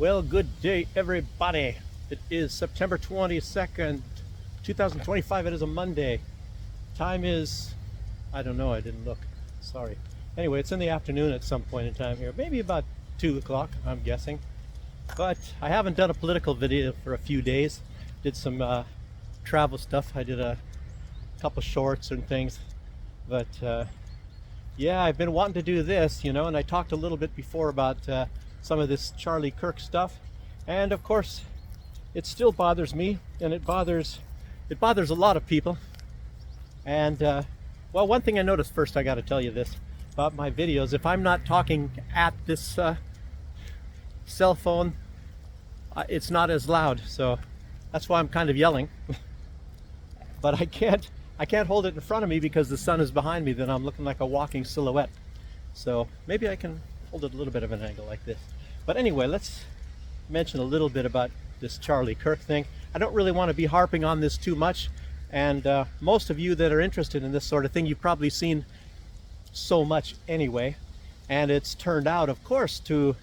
Well, good day, everybody. It is September 22nd, 2025. It is a Monday. Time is, I don't know, I didn't look. Sorry. Anyway, it's in the afternoon at some point in time here. Maybe about 2 o'clock, I'm guessing. But I haven't done a political video for a few days. Did some travel stuff. I did a couple shorts and things. But yeah, I've been wanting to do this, and I talked a little bit before about some of this Charlie Kirk stuff. And of course, it still bothers me, and it bothers a lot of people. And well, one thing I noticed first, I got to tell you this about my videos. If I'm not talking at this cell phone, it's not as loud, so that's why I'm kind of yelling. But I can't hold it in front of me because the sun is behind me. Then I'm looking like a walking silhouette. So maybe I can hold it a little bit of an angle like this. But anyway, let's mention a little bit about this Charlie Kirk thing. I don't really want to be harping on this too much. And most of you that are interested in this sort of thing, you've probably seen so much anyway. And it's turned out, of course, to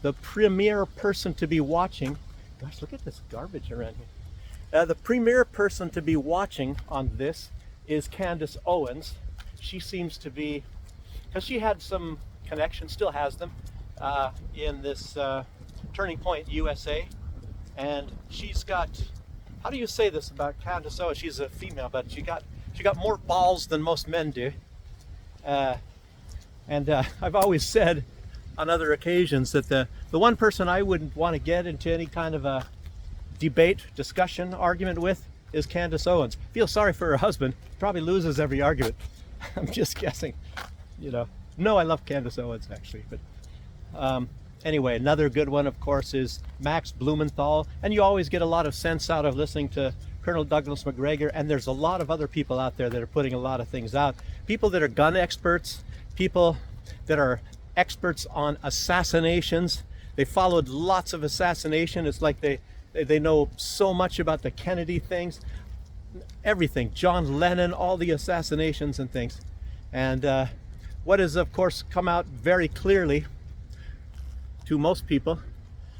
the premier person to be watching. Gosh, look at this garbage around here. The premier person to be watching on this is Candace Owens. She seems to be, because she had some connections, still has them, in this Turning Point USA. And she's got, how do you say this about Candace Owens? She's a female, but she got more balls than most men do. And I've always said on other occasions that the one person I wouldn't want to get into any kind of a debate, discussion, argument with is Candace Owens. Feel sorry for her husband. Probably loses every argument. I'm just guessing. No, I love Candace Owens actually, but anyway, another good one, of course, is Max Blumenthal. And you always get a lot of sense out of listening to Colonel Douglas Macgregor. And there's a lot of other people out there that are putting a lot of things out. People that are gun experts, people that are experts on assassinations. They followed lots of assassination. It's like they know so much about the Kennedy things, everything, John Lennon, all the assassinations and things. And what has, of course, come out very clearly to most people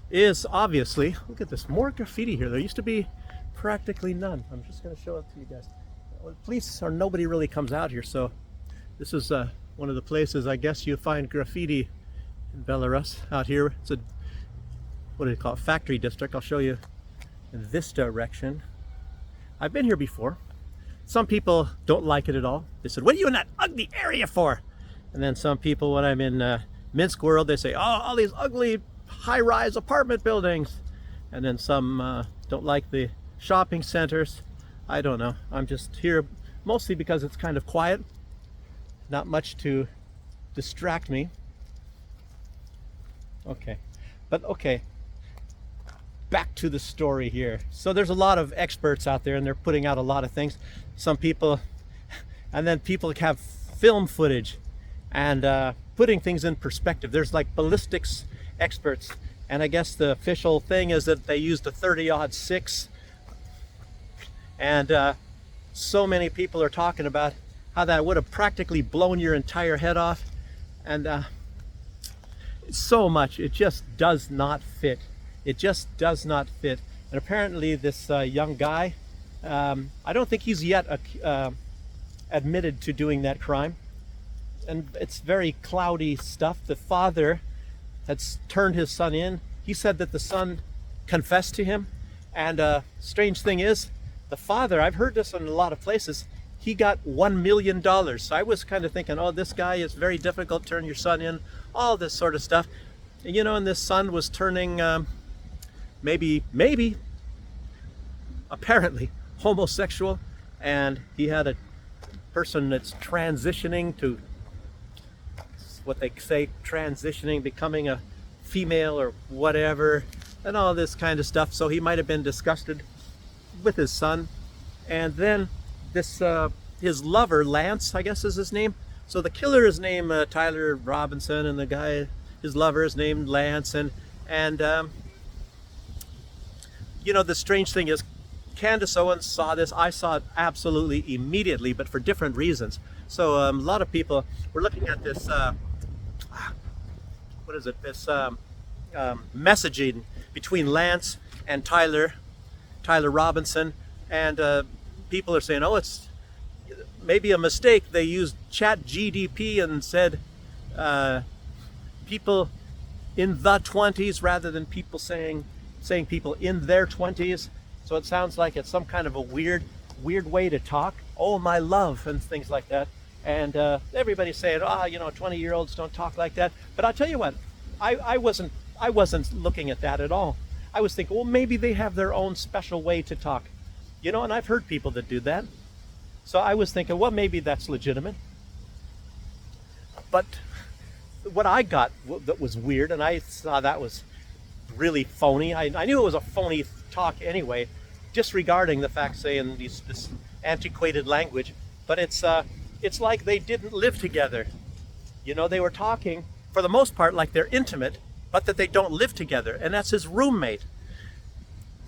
is obviously, look at this, more graffiti here. There used to be practically none. I'm just going to show it to you guys. Well, police or nobody really comes out here, so this is one of the places I guess you find graffiti in Belarus. Out here, it's a, what do you call it, factory district. I'll show you in this direction. I've been here before. Some people don't like it at all. They said, what are you in that ugly area for? And then some people, when I'm in Minsk world, they say, oh, all these ugly high-rise apartment buildings. And then some don't like the shopping centers. I don't know. I'm just here mostly because it's kind of quiet. Not much to distract me. Okay. But okay. Back to the story here. So there's a lot of experts out there and they're putting out a lot of things. Some people, and then people have film footage and putting things in perspective. There's like ballistics experts, and I guess the official thing is that they used a 30-06, and so many people are talking about how that would have practically blown your entire head off, and so much, it just does not fit. It just does not fit. And apparently this young guy, I don't think he's yet admitted to doing that crime. And it's very cloudy stuff. The father had turned his son in. He said that the son confessed to him. And strange thing is, the father, I've heard this in a lot of places, he got $1 million. So I was kind of thinking, oh, this guy is very difficult to turn your son in, all this sort of stuff. And this son was turning maybe, apparently homosexual. And he had a person that's transitioning to what they say, transitioning, becoming a female or whatever, and all this kind of stuff. So he might have been disgusted with his son. And then this, his lover, Lance, I guess is his name. So the killer is named Tyler Robinson, and the guy, his lover, is named Lance. And the strange thing is, Candace Owens saw this. I saw it absolutely immediately, but for different reasons. So a lot of people were looking at this, what is it? This messaging between Lance and Tyler Robinson, and people are saying, oh, it's maybe a mistake. They used ChatGDP and said people in the 20s rather than people saying people in their 20s. So it sounds like it's some kind of a weird way to talk. Oh, my love, and things like that. And everybody's saying, 20-year-olds don't talk like that. But I'll tell you what, I wasn't looking at that at all. I was thinking, well, maybe they have their own special way to talk, and I've heard people that do that. So I was thinking, well, maybe that's legitimate. But what I got that was weird, and I saw that was really phony. I knew it was a phony talk anyway, disregarding the fact, saying this antiquated language. But it's like they didn't live together. They were talking for the most part like they're intimate, but that they don't live together, and that's his roommate.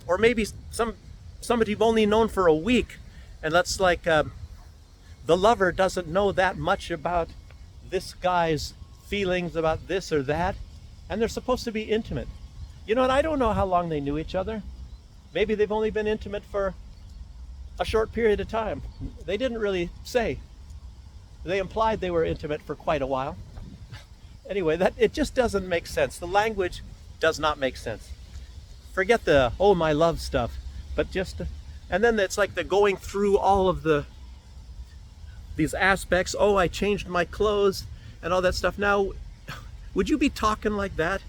Or maybe somebody you've only known for a week, and that's like the lover doesn't know that much about this guy's feelings about this or that, and they're supposed to be intimate. And I don't know how long they knew each other. Maybe they've only been intimate for a short period of time. They didn't really say. They implied they were intimate for quite a while. Anyway, it just doesn't make sense. The language does not make sense. Forget the oh my love stuff, but and then it's like they're going through all of these aspects. Oh, I changed my clothes and all that stuff. Now, would you be talking like that?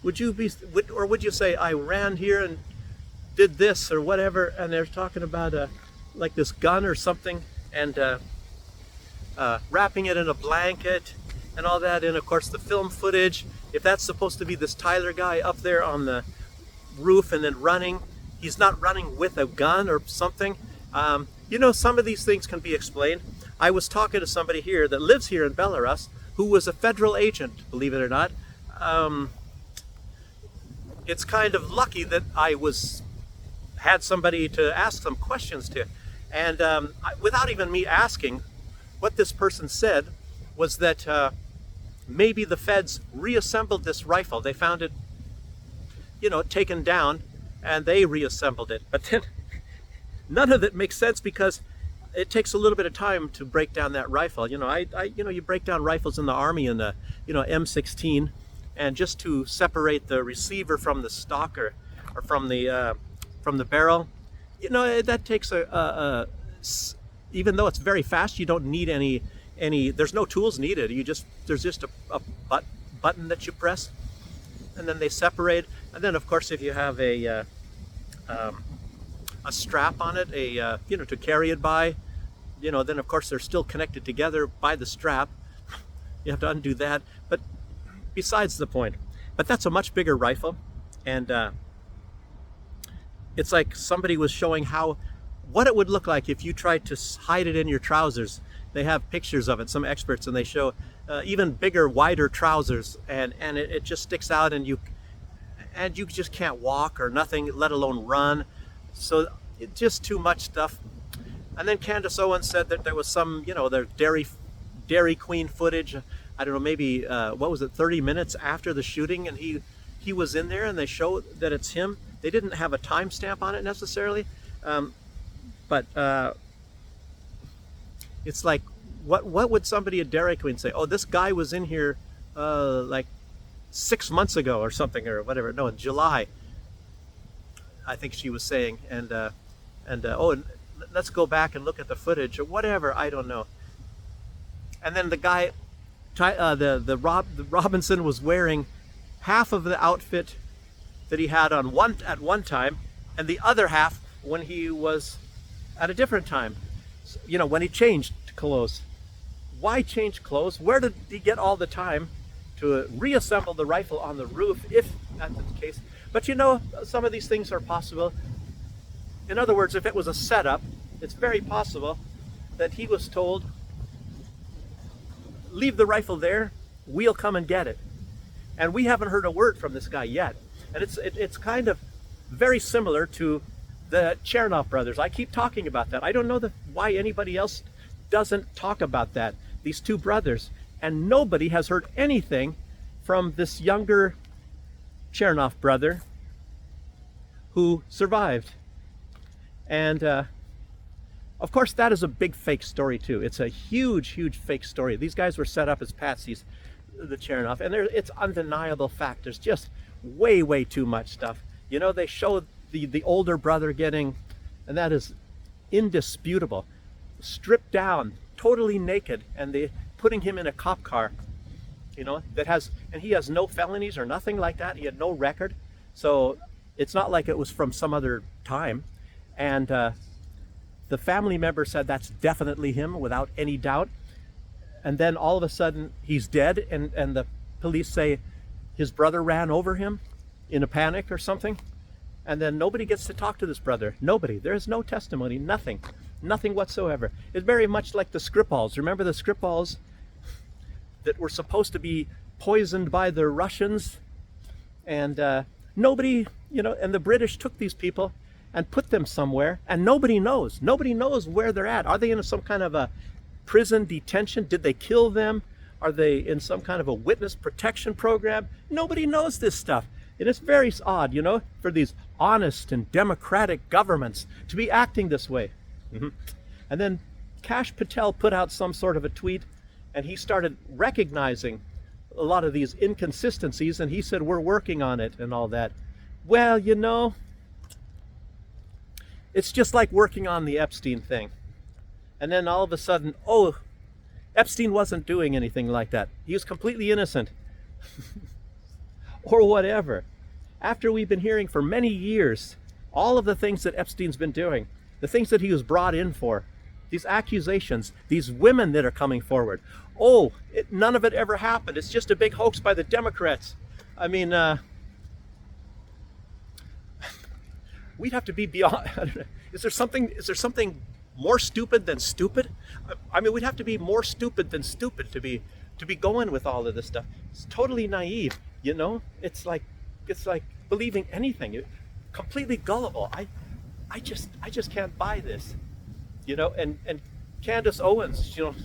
Would you say I ran here and did this or whatever? And they're talking about like this gun or something, and wrapping it in a blanket and all that. And of course the film footage, if that's supposed to be this Tyler guy up there on the roof and then running, he's not running with a gun or something. Some of these things can be explained. I was talking to somebody here that lives here in Belarus who was a federal agent, believe it or not. It's kind of lucky that I had somebody to ask some questions to, and without even me asking, what this person said was that maybe the feds reassembled this rifle. They found it, taken down, and they reassembled it. But then none of it makes sense, because it takes a little bit of time to break down that rifle. You break down rifles in the Army in the, M16, and just to separate the receiver from the stock or from the barrel, that takes even though it's very fast, you don't need any, there's no tools needed. There's just a button that you press, and then they separate. And then of course, if you have a strap on it, to carry it by, then of course they're still connected together by the strap. You have to undo that, but besides the point. But that's a much bigger rifle, and it's like somebody was showing what it would look like if you tried to hide it in your trousers. They have pictures of it, some experts, and they show even bigger, wider trousers, and it just sticks out, and you just can't walk or nothing, let alone run. So it's just too much stuff. And then Candace Owens said that there was some, their Dairy Queen footage. I don't know, maybe 30 minutes after the shooting, and he was in there, and they show that it's him. They didn't have a timestamp on it necessarily, but it's like, what would somebody at Dairy Queen say? Oh, this guy was in here like 6 months ago or something, or whatever. No, in July, I think she was saying, and let's go back and look at the footage or whatever. I don't know. And then the guy, the Robinson was wearing half of the outfit that he had on at one time, and the other half when he was at a different time. When he changed clothes. Why change clothes? Where did he get all the time to reassemble the rifle on the roof, if that's the case? But some of these things are possible. In other words, if it was a setup, it's very possible that he was told, leave the rifle there, we'll come and get it. And we haven't heard a word from this guy yet. And it's kind of very similar to the Chernoff brothers. I keep talking about that. I don't know why anybody else doesn't talk about that. These two brothers. And nobody has heard anything from this younger Chernoff brother who survived. And of course, that is a big fake story too. It's a huge, huge fake story. These guys were set up as patsies, the Chernoff, and it's undeniable fact. There's just way, way too much stuff. You know, they show the older brother getting, and that is indisputable, stripped down, totally naked, and they putting him in a cop car, you know, and he has no felonies or nothing like that. He had no record. So it's not like it was from some other time. And the family member said that's definitely him without any doubt. And then all of a sudden he's dead, and the police say his brother ran over him in a panic or something. And then nobody gets to talk to this brother. Nobody. There's no testimony, nothing. Nothing whatsoever. It's very much like the Skripals. Remember the Skripals that were supposed to be poisoned by the Russians? And nobody, you know, and the British took these people and put them somewhere, and nobody knows. Nobody knows where they're at. Are they in some kind of a prison detention? Did they kill them? Are they in some kind of a witness protection program? Nobody knows this stuff. And it's very odd, you know, for these honest and democratic governments to be acting this way. And then Kash Patel put out some sort of a tweet, and he started recognizing a lot of these inconsistencies, and he said, we're working on it and all that. Well, you know, it's just like working on the Epstein thing. And then all of a sudden, oh, Epstein wasn't doing anything like that. He was completely innocent. Or whatever. After we've been hearing for many years all of the things that Epstein's been doing, the things that he was brought in for, these accusations, these women that are coming forward. Oh, none of it ever happened. It's just a big hoax by the Democrats. I mean, we'd have to be beyond. Is there something more stupid than stupid? I mean, we'd have to be more stupid than stupid to be going with all of this stuff. It's totally naive, you know. It's like believing anything. Completely gullible. I just can't buy this, you know. And Candace Owens, you know,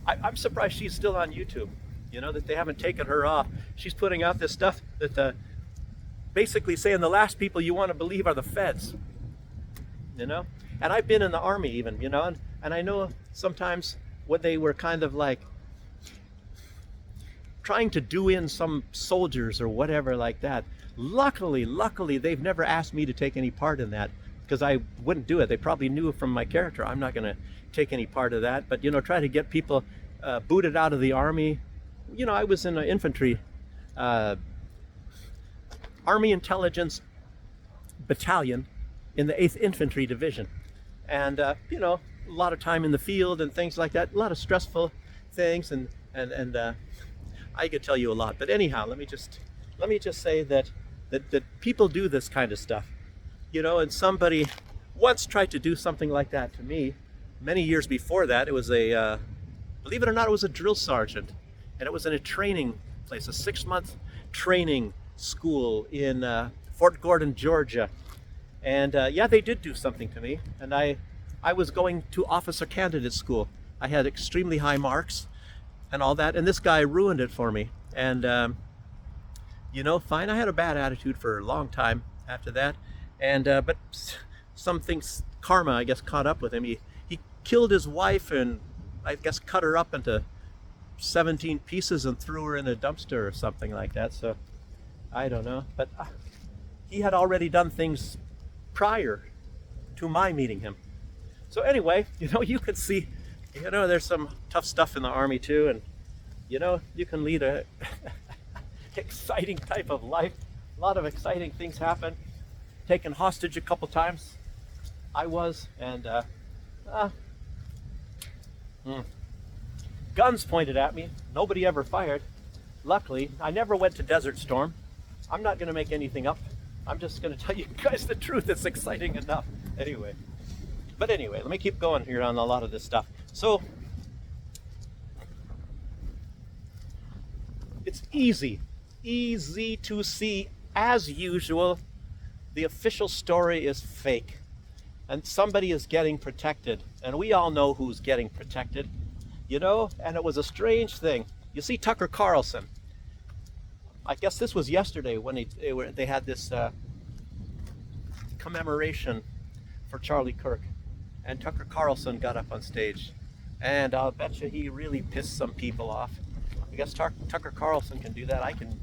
I'm surprised she's still on YouTube. You know, that they haven't taken her off. She's putting out this stuff that basically saying the last people you want to believe are the feds. You know, and I've been in the army even, you know, and I know sometimes when they were kind of like trying to do in some soldiers or whatever like that. Luckily, they've never asked me to take any part in that, because I wouldn't do it. They probably knew from my character I'm not going to take any part of that. But, you know, try to get people booted out of the army. You know, I was in an infantry, Army Intelligence Battalion in the 8th Infantry Division. And, you know, a lot of time in the field and things like that. A lot of stressful things, and I could tell you a lot. But anyhow, let me just say that people do this kind of stuff, you know. And somebody once tried to do something like that to me many years before that. It was believe it or not, it was a drill sergeant, and it was in a training place, a 6-month training school in Fort Gordon, Georgia. And yeah, they did do something to me, and I was going to officer candidate school. I had extremely high marks and all that, and this guy ruined it for me. And you know, fine, I had a bad attitude for a long time after that, and but some things, karma, I guess, caught up with him. He killed his wife, and I guess cut her up into 17 pieces and threw her in a dumpster or something like that. So I don't know, but he had already done things prior to my meeting him. So anyway, you know, you could see, you know, there's some tough stuff in the army too, and you know, you can lead a exciting type of life. A lot of exciting things happen. Taken hostage a couple times, I was, and guns pointed at me. Nobody ever fired. Luckily, I never went to Desert Storm. I'm not going to make anything up. I'm just going to tell you guys the truth. It's exciting enough. Anyway. But anyway, let me keep going here on a lot of this stuff. So, it's easy to see, as usual, the official story is fake. And somebody is getting protected. And we all know who's getting protected. You know, and it was a strange thing. You see Tucker Carlson. I guess this was yesterday when they had this commemoration for Charlie Kirk, and Tucker Carlson got up on stage, and I'll bet you he really pissed some people off. I guess Tucker Carlson can do that. I can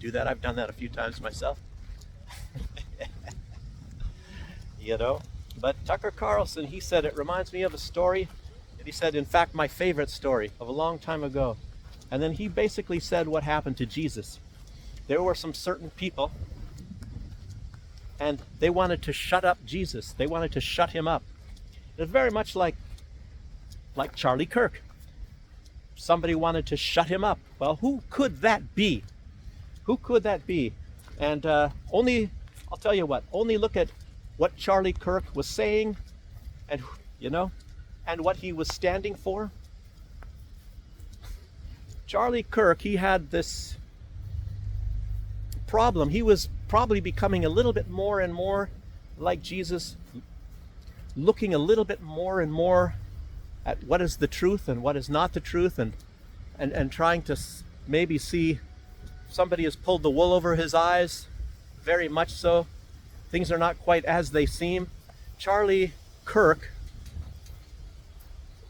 do that. I've done that a few times myself. You know, but Tucker Carlson, he said, it reminds me of a story. And he said, in fact, my favorite story of a long time ago. And then he basically said what happened to Jesus. There were some certain people, and they wanted to shut up Jesus. They wanted to shut him up. It's very much like Charlie Kirk. Somebody wanted to shut him up. Well, who could that be? Who could that be? And I'll tell you what, only look at what Charlie Kirk was saying, and and what he was standing for. Charlie Kirk, he had this problem. He was probably becoming a little bit more and more like Jesus, looking a little bit more and more at what is the truth and what is not the truth, and trying to maybe see somebody has pulled the wool over his eyes, very much so. Things are not quite as they seem. Charlie Kirk,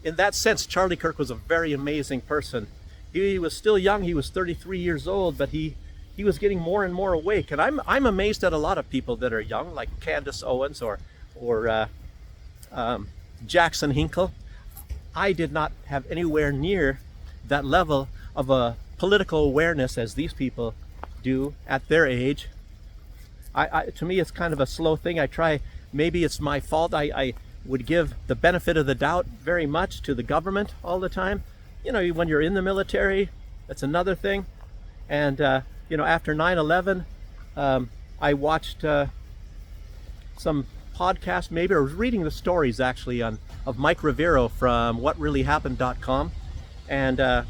in that sense, Charlie Kirk was a very amazing person. He was still young. He was 33 years old, but he was getting more and more awake. And I'm amazed at a lot of people that are young, like Candace Owens or Jackson Hinkle. I did not have anywhere near that level of a political awareness as these people do at their age. To me, it's kind of a slow thing. I try, maybe it's my fault. I would give the benefit of the doubt very much to the government all the time. You know, when you're in the military, that's another thing. And, after 9/11, I watched some podcast, maybe I was reading the stories actually of Mike Rivero from whatreallyhappened.com, and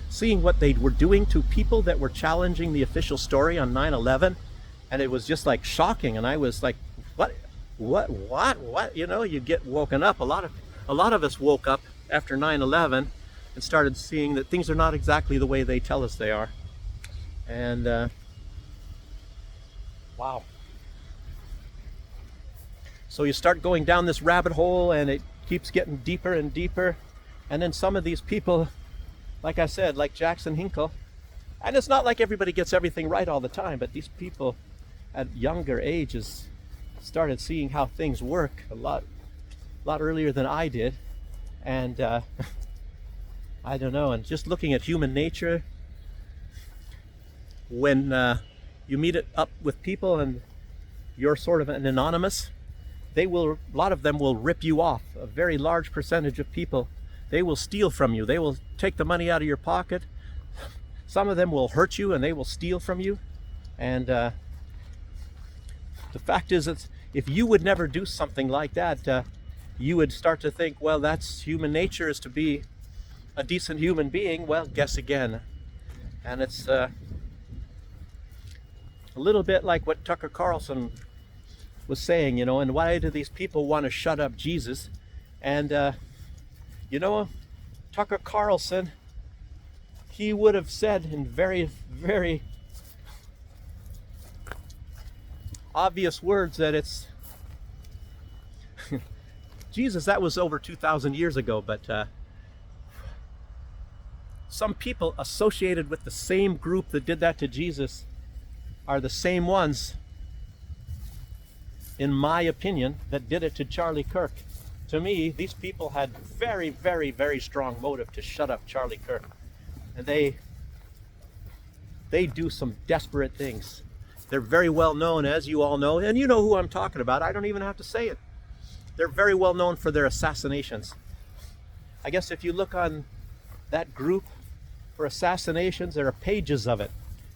seeing what they were doing to people that were challenging the official story on 9/11. And it was just like shocking, and I was like, what? You get woken up. A lot of us woke up after 9/11 and started seeing that things are not exactly the way they tell us they are. And wow. So you start going down this rabbit hole, and it keeps getting deeper and deeper. And then some of these people, like I said, like Jackson Hinkle, and it's not like everybody gets everything right all the time, but these people at younger ages started seeing how things work a lot earlier than I did. And I don't know, and just looking at human nature, when you meet up with people and you're sort of an anonymous, a lot of them will rip you off. A very large percentage of people, they will steal from you. They will take the money out of your pocket. Some of them will hurt you, and they will steal from you. And the fact is that if you would never do something like that, you would start to think, well, that's human nature, is to be a decent human being. Well, guess again. And it's a little bit like what Tucker Carlson was saying, and why do these people want to shut up Jesus? And, Tucker Carlson, he would have said in very, very obvious words that it's Jesus, that was over 2,000 years ago, but some people associated with the same group that did that to Jesus are the same ones, in my opinion, that did it to Charlie Kirk. To me, these people had very, very, very strong motive to shut up Charlie Kirk. And they do some desperate things. They're very well known, as you all know, and you know who I'm talking about. I don't even have to say it. They're very well known for their assassinations. I guess if you look on that group for assassinations, there are pages of it.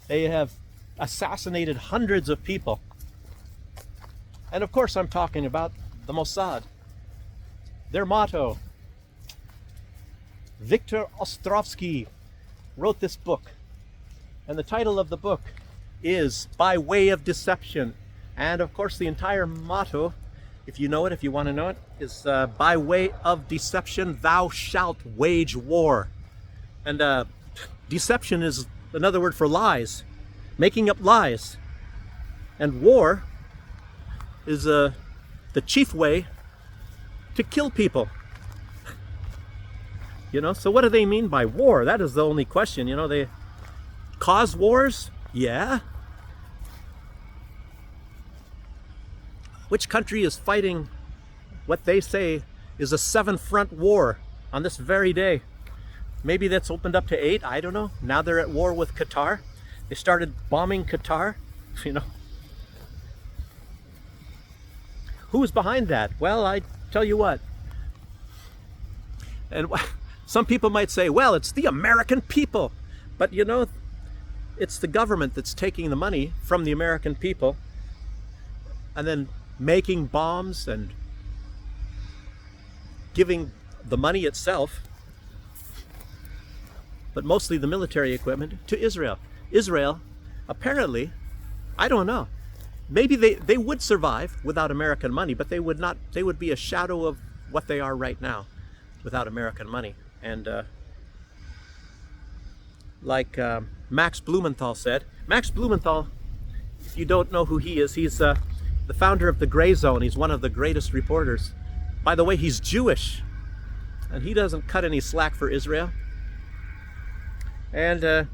They have assassinated hundreds of people. And of course I'm talking about the Mossad. Their motto, Viktor Ostrovsky wrote this book, and the title of the book is By Way of Deception. And of course the entire motto, if you know it, if you want to know it, is by way of deception thou shalt wage war. And deception is another word for lies. making up lies. And war is the chief way to kill people. You know, so what do they mean by war? That is the only question. You know, they cause wars? Yeah. Which country is fighting what they say is a 7-front war on this very day? Maybe that's opened up to 8, I don't know. Now they're at war with Qatar. They started bombing Qatar, you know. Who is behind that? Well, I tell you what. And some people might say, well, it's the American people. But you know, it's the government that's taking the money from the American people and then making bombs and giving the money itself, but mostly the military equipment, to Israel. Israel, apparently, I don't know, maybe they would survive without American money, but they would not. They would be a shadow of what they are right now without American money. And like Max Blumenthal said, Max Blumenthal, if you don't know who he is, he's the founder of the Gray Zone. He's one of the greatest reporters. By the way, he's Jewish, and he doesn't cut any slack for Israel. And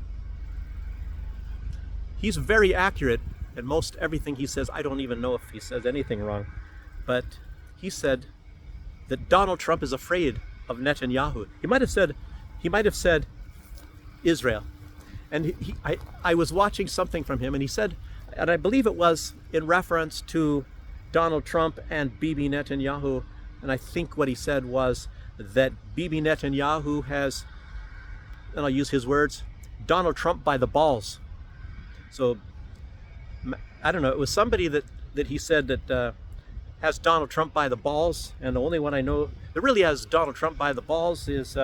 he's very accurate in most everything he says. I don't even know if he says anything wrong, but he said that Donald Trump is afraid of Netanyahu. He might have said Israel. And I was watching something from him, and he said, and I believe it was in reference to Donald Trump and Bibi Netanyahu, and I think what he said was that Bibi Netanyahu has, and I'll use his words, Donald Trump by the balls. So, I don't know, it was somebody that he said that has Donald Trump by the balls, and the only one I know that really has Donald Trump by the balls is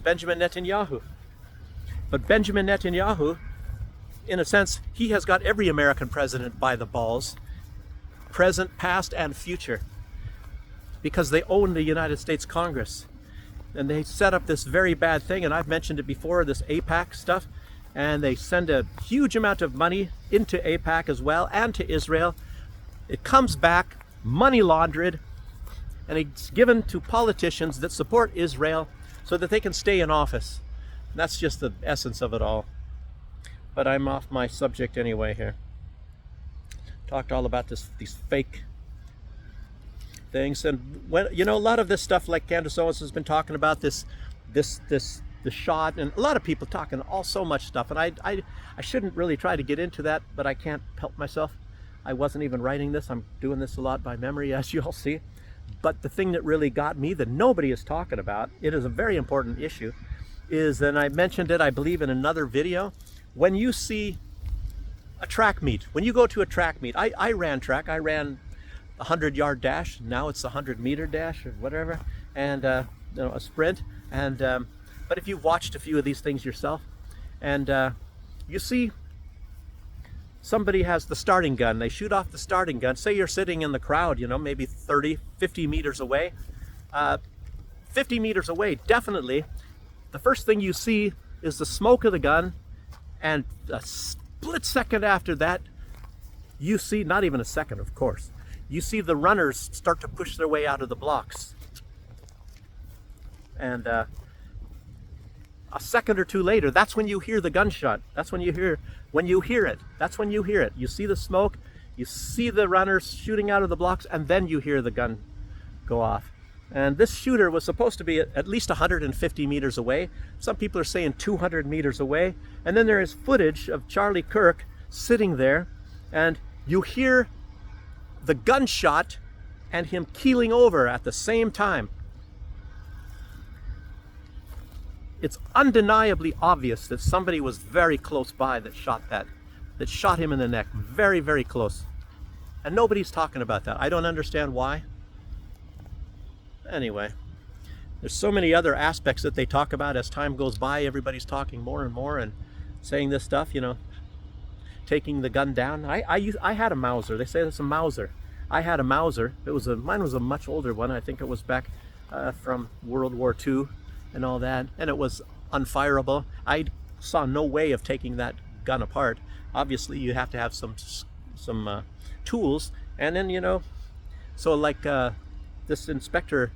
Benjamin Netanyahu. But Benjamin Netanyahu, in a sense, he has got every American president by the balls, present, past, and future, because they own the United States Congress. And they set up this very bad thing, and I've mentioned it before, this AIPAC stuff, and they send a huge amount of money into AIPAC as well, and to Israel. It comes back money laundered, and it's given to politicians that support Israel so that they can stay in office. And that's just the essence of it all. But I'm off my subject anyway here. Talked all about these fake things, and when you know, a lot of this stuff, like Candace Owens has been talking about the shot, and a lot of people talking so much stuff, and I shouldn't really try to get into that, but I can't help myself. I wasn't even writing this. I'm doing this a lot by memory, as you all see. But the thing that really got me, that nobody is talking about, it is a very important issue, is, and I mentioned it, I believe, in another video, when you see a track meet, when you go to a track meet, I ran track, I ran a 100-yard dash, now it's a 100-meter dash or whatever, and you know, a sprint, and but if you've watched a few of these things yourself, and you see somebody has the starting gun, they shoot off the starting gun, say you're sitting in the crowd, you know, maybe 30, 50 meters away, 50 meters away, definitely, the first thing you see is the smoke of the gun, and a split second after that, you see, not even a second, of course, you see the runners start to push their way out of the blocks. And a second or two later, that's when you hear the gunshot. That's when you hear it. That's when you hear it. You see the smoke, you see the runners shooting out of the blocks, and then you hear the gun go off. And this shooter was supposed to be at least 150 meters away. Some people are saying 200 meters away. And then there is footage of Charlie Kirk sitting there, and you hear the gunshot and him keeling over at the same time. It's undeniably obvious that somebody was very close by that shot him in the neck. Very, very close. And nobody's talking about that. I don't understand why. Anyway, there's so many other aspects that they talk about as time goes by. Everybody's talking more and more and saying this stuff, you know, taking the gun down. I had a Mauser. They say it's a Mauser. I had a Mauser. Mine was a much older one. I think it was back from World War II and all that, and it was unfireable. I saw no way of taking that gun apart. Obviously, you have to have some tools, and then so like this inspector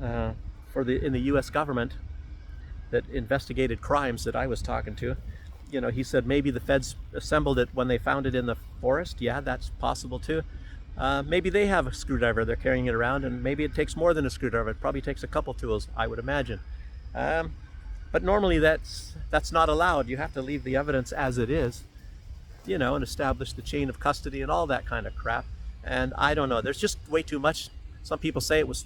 in the U.S. government that investigated crimes that I was talking to, he said maybe the feds assembled it when they found it in the forest. Yeah, that's possible too. Maybe they have a screwdriver, they're carrying it around, and maybe it takes more than a screwdriver. It probably takes a couple tools, I would imagine. But normally that's not allowed. You have to leave the evidence as it is, and establish the chain of custody and all that kind of crap. And I don't know, there's just way too much. Some people say it was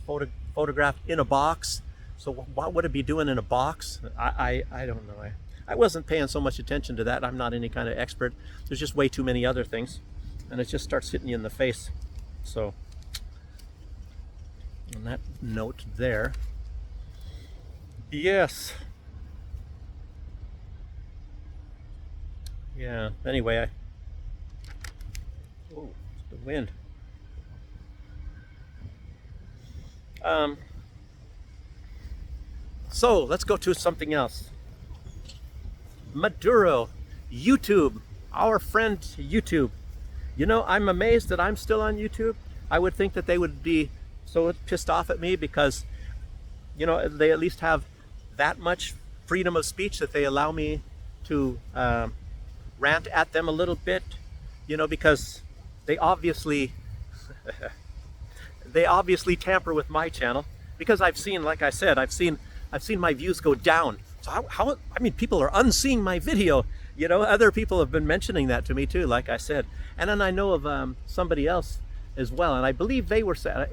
photographed in a box. So what would it be doing in a box? I don't know. I wasn't paying so much attention to that. I'm not any kind of expert. There's just way too many other things, and it just starts hitting you in the face. So on that note there, yes. Yeah, anyway, oh, it's the wind. So let's go to something else. Maduro, YouTube, our friend YouTube. I'm amazed that I'm still on YouTube. I would think that they would be so pissed off at me because, they at least have that much freedom of speech that they allow me to rant at them a little bit, because they obviously tamper with my channel, because I've seen, like I said, I've seen my views go down. So how people are unseeing my video. Other people have been mentioning that to me too, like I said. And then I know of somebody else as well, and I believe they were saying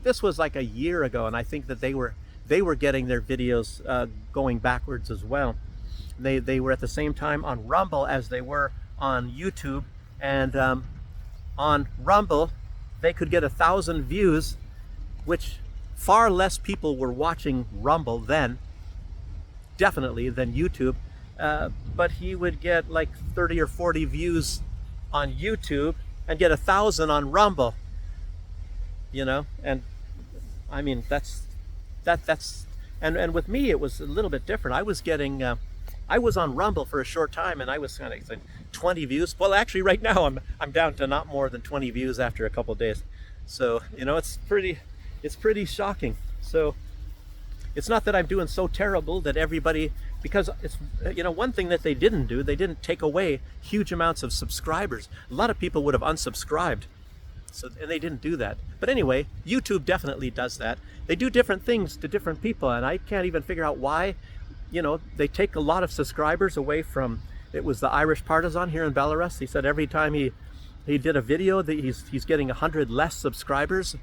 this was like a year ago, and I think that they were getting their videos going backwards as well. They were at the same time on Rumble as they were on YouTube, and on Rumble they could get 1,000 views, which far less people were watching Rumble then, definitely, than YouTube. But he would get like 30 or 40 views on YouTube and get 1,000 on Rumble. And I mean that's and with me it was a little bit different. I was getting I was on Rumble for a short time, and I was kind of like 20 views. Well, actually, right now I'm down to not more than 20 views after a couple of days. So it's pretty shocking. So it's not that I'm doing so terrible that everybody, because it's one thing that they didn't do, they didn't take away huge amounts of subscribers. A lot of people would have unsubscribed. And they didn't do that. But anyway, YouTube definitely does that. They do different things to different people, and I can't even figure out why. They take a lot of subscribers away from, it was the Irish Partisan here in Belarus. He said every time he did a video that he's getting 100 less subscribers,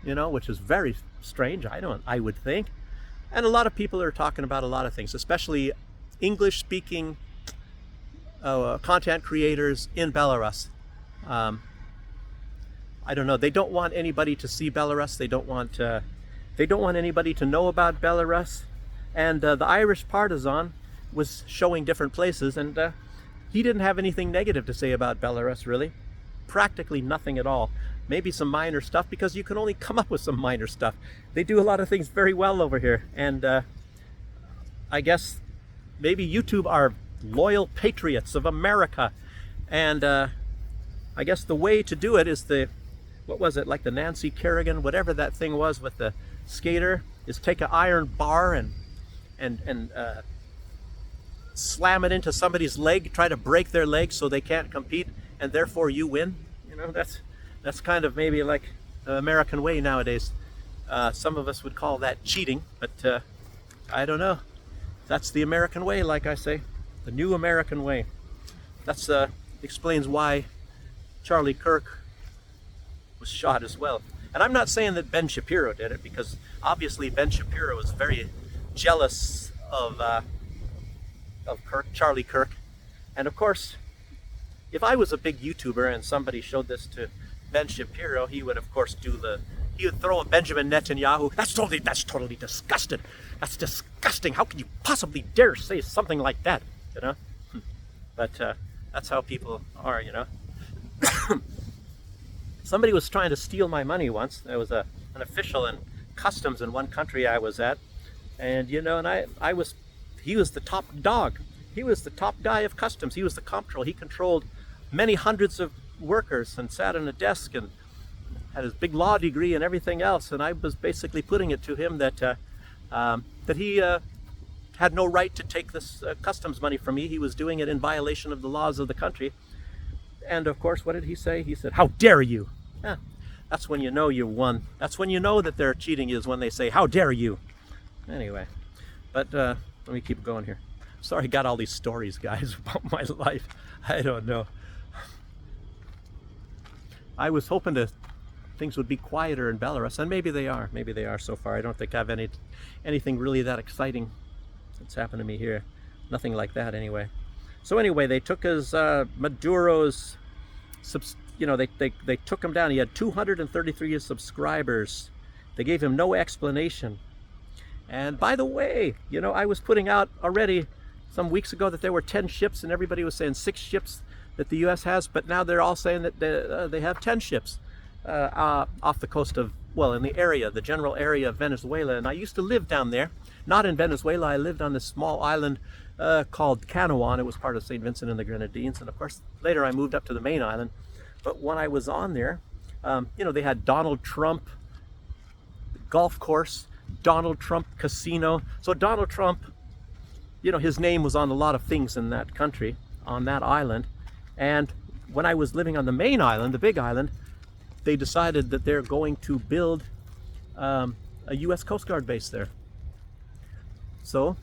which is very strange. I would think. And a lot of people are talking about a lot of things, especially English speaking content creators in Belarus. I don't know. They don't want anybody to see Belarus. They don't want anybody to know about Belarus. And the Irish Partisan was showing different places, and he didn't have anything negative to say about Belarus, really. Practically nothing at all. Maybe some minor stuff, because you can only come up with some minor stuff. They do a lot of things very well over here, and I guess maybe YouTube are loyal patriots of America, and I guess the way to do it is what was it, like the Nancy Kerrigan, whatever that thing was with the skater, is take an iron bar and slam it into somebody's leg, try to break their leg so they can't compete, and therefore you win. That's kind of maybe like the American way nowadays. Some of us would call that cheating, but I don't know. That's the American way, like I say, the new American way. That's explains why Charlie Kirk was shot as well. And I'm not saying that Ben Shapiro did it, because obviously Ben Shapiro was very jealous of Charlie Kirk. And of course, if I was a big YouTuber and somebody showed this to Ben Shapiro, he would of course he would throw a Benjamin Netanyahu. That's totally disgusting. That's disgusting. How can you possibly dare say something like that? But that's how people are, Somebody was trying to steal my money once. There was an official in customs in one country I was at, and he was the top dog. He was the top guy of customs. He was the comptroller. He controlled many hundreds of workers and sat in a desk and had his big law degree and everything else. And I was basically putting it to him that that he had no right to take this customs money from me. He was doing it in violation of the laws of the country. And of course, what did he say? He said, "How dare you?" Yeah, that's when you know you won. That's when you know that they're cheating, is when they say, "How dare you?" Anyway, but let me keep going here. Sorry, I got all these stories, guys, about my life. I don't know. I was hoping things would be quieter in Belarus, and maybe they are. Maybe they are so far. I don't think I have anything really that exciting that's happened to me here. Nothing like that, anyway. So anyway, they took his Maduro's, they took him down. He had 233 subscribers. They gave him no explanation. And by the way, I was putting out already some weeks ago that there were 10 ships, and everybody was saying 6 ships that the U.S. has, but now they're all saying that they have 10 ships off the coast of, in the area, the general area of Venezuela. And I used to live down there, not in Venezuela. I lived on this small island called Canawan. It was part of St. Vincent and the Grenadines. And of course, later I moved up to the main island. But when I was on there, they had Donald Trump golf course, Donald Trump casino. So Donald Trump, his name was on a lot of things in that country, on that island. And when I was living on the main island, the big island, they decided that they're going to build a U.S. Coast Guard base there. So,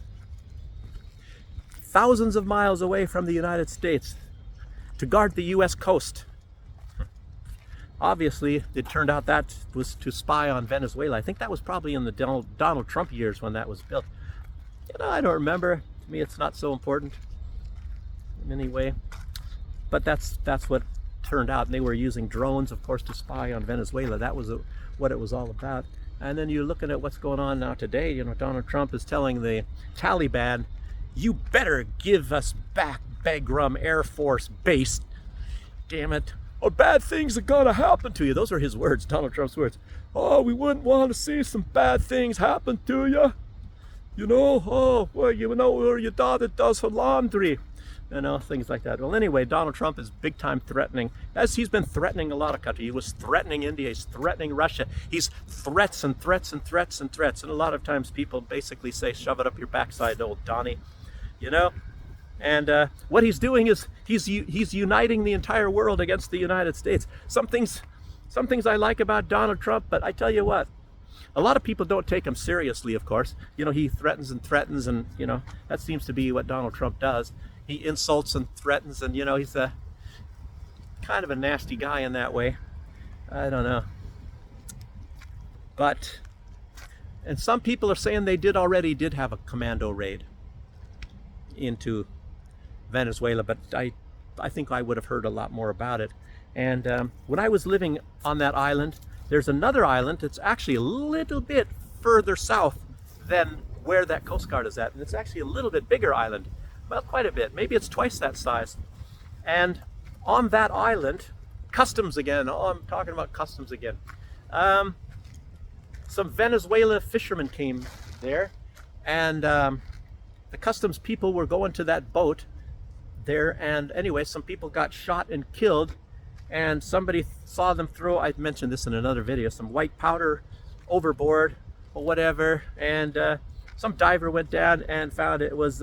thousands of miles away from the United States to guard the U.S. coast. Obviously, it turned out that was to spy on Venezuela. I think that was probably in the Donald Trump years when that was built. I don't remember. To me, it's not so important in any way. But that's what turned out. And they were using drones, of course, to spy on Venezuela. That was what it was all about. And then you're looking at what's going on now today. Donald Trump is telling the Taliban, "You better give us back Bagram Air Force Base. Damn it. Or bad things are gonna happen to you." Those are his words, Donald Trump's words. "Oh, we wouldn't want to see some bad things happen to you. Where your daughter does her laundry." Things like that. Well, anyway, Donald Trump is big time threatening, as he's been threatening a lot of countries. He was threatening India, he's threatening Russia. He's threats and threats and threats and threats. And a lot of times people basically say, "Shove it up your backside, old Donnie." And what he's doing is he's uniting the entire world against the United States. Some things I like about Donald Trump, but I tell you what, a lot of people don't take him seriously, of course. He threatens and threatens, and that seems to be what Donald Trump does. He insults and threatens, and he's a kind of a nasty guy in that way. I don't know. And some people are saying they did have a commando raid into Venezuela, but I think I would have heard a lot more about it. And when I was living on that island, there's another island that's actually a little bit further south than where that Coast Guard is at. And it's actually a little bit bigger island. Well, quite a bit. Maybe it's twice that size. And on that island, customs again. Oh, I'm talking about customs again. Some Venezuela fishermen came there, and the customs people were going to that boat there. And anyway, some people got shot and killed, and somebody saw them throw, I mentioned this in another video, some white powder overboard or whatever. And some diver went down and found it was